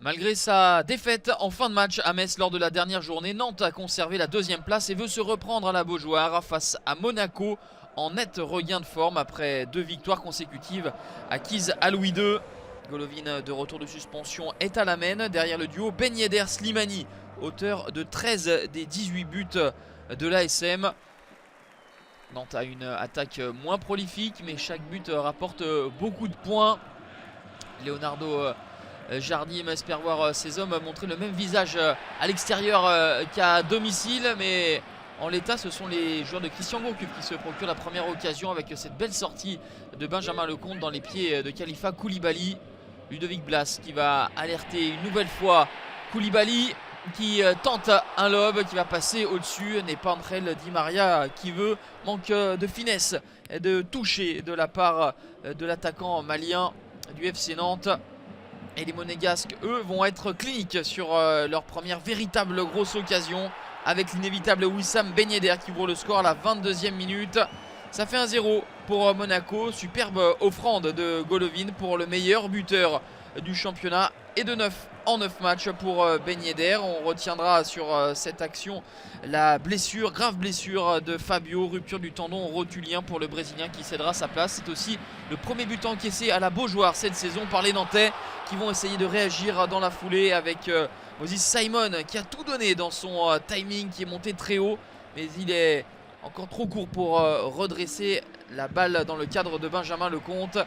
Malgré sa défaite en fin de match à Metz lors de la dernière journée, Nantes a conservé la deuxième place et veut se reprendre à la Beaujoire face à Monaco en net regain de forme après 2 victoires consécutives acquises à Louis II. Golovin de retour de suspension est à la main derrière le duo Ben Yedder-Slimani, auteur de 13 des 18 buts de l'ASM. Nantes a une attaque moins prolifique mais chaque but rapporte beaucoup de points. Leonardo Jardim espère voir ses hommes montrer le même visage à l'extérieur qu'à domicile, mais en l'état ce sont les joueurs de Christian Gourcuff qui se procurent la première occasion avec cette belle sortie de Benjamin Lecomte dans les pieds de Khalifa Koulibaly. Ludovic Blas qui va alerter une nouvelle fois Koulibaly qui tente un lob qui va passer au-dessus. N'est pas André Di Maria qui veut, manque de finesse et de toucher de la part de l'attaquant malien du FC Nantes. Et les Monégasques, eux, vont être cliniques sur leur première véritable grosse occasion avec l'inévitable Wissam Ben Yedder qui ouvre le score à la 22e minute. Ça fait 1-0 pour Monaco. Superbe offrande de Golovin pour le meilleur buteur du championnat et de 9 en 9 matchs pour Ben Yedder. On retiendra sur cette action la blessure, grave blessure de Fabio, rupture du tendon rotulien pour le Brésilien qui cédera sa place. C'est aussi le premier but encaissé à la Beaujoire cette saison par les Nantais qui vont essayer de réagir dans la foulée avec Moses Simon qui a tout donné dans son timing, qui est monté très haut, mais il est encore trop court pour redresser la balle dans le cadre de Benjamin Lecomte.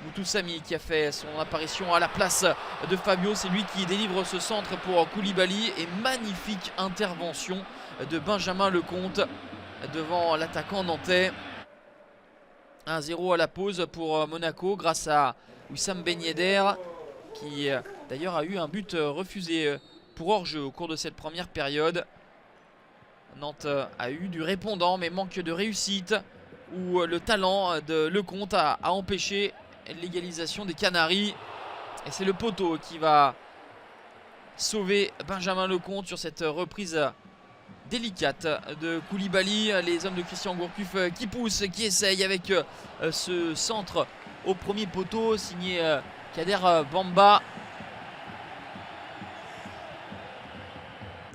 Moutoussamy qui a fait son apparition à la place de Fabio, c'est lui qui délivre ce centre pour Koulibaly et magnifique intervention de Benjamin Lecomte devant l'attaquant nantais. 1-0 à la pause pour Monaco grâce à Wissam Ben Yedder qui d'ailleurs a eu un but refusé pour hors-jeu au cours de cette première période. Nantes a eu du répondant mais manque de réussite, où le talent de Lecomte a empêché l'égalisation des Canaries. Et c'est le poteau qui va sauver Benjamin Lecomte sur cette reprise délicate de Koulibaly. Les hommes de Christian Gourcuff qui poussent, qui essayent avec ce centre au premier poteau signé Kader Bamba.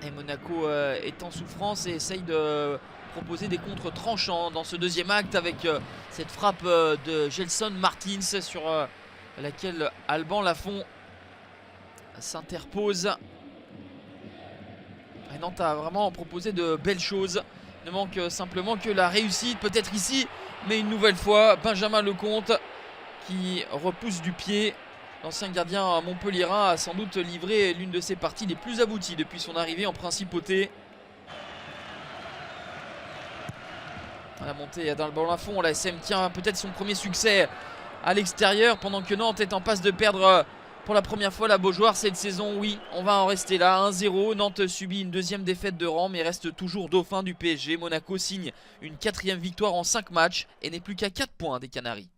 Et Monaco est en souffrance et essaye de proposer des contres tranchants dans ce deuxième acte avec cette frappe de Gelson Martins sur laquelle Alban Lafont s'interpose. Et Nantes a vraiment proposé de belles choses. Il ne manque simplement que la réussite, peut-être ici, mais une nouvelle fois Benjamin Lecomte qui repousse du pied. L'ancien gardien montpelliérain a sans doute livré l'une de ses parties les plus abouties depuis son arrivée en principauté. La montée d'Alban Lafont, la SM tient peut-être son premier succès à l'extérieur pendant que Nantes est en passe de perdre pour la première fois la Beaujoire cette saison. Oui, on va en rester là, 1-0. Nantes subit une deuxième défaite de rang mais reste toujours dauphin du PSG. Monaco signe une 4e victoire en 5 matchs et n'est plus qu'à 4 points des Canaries.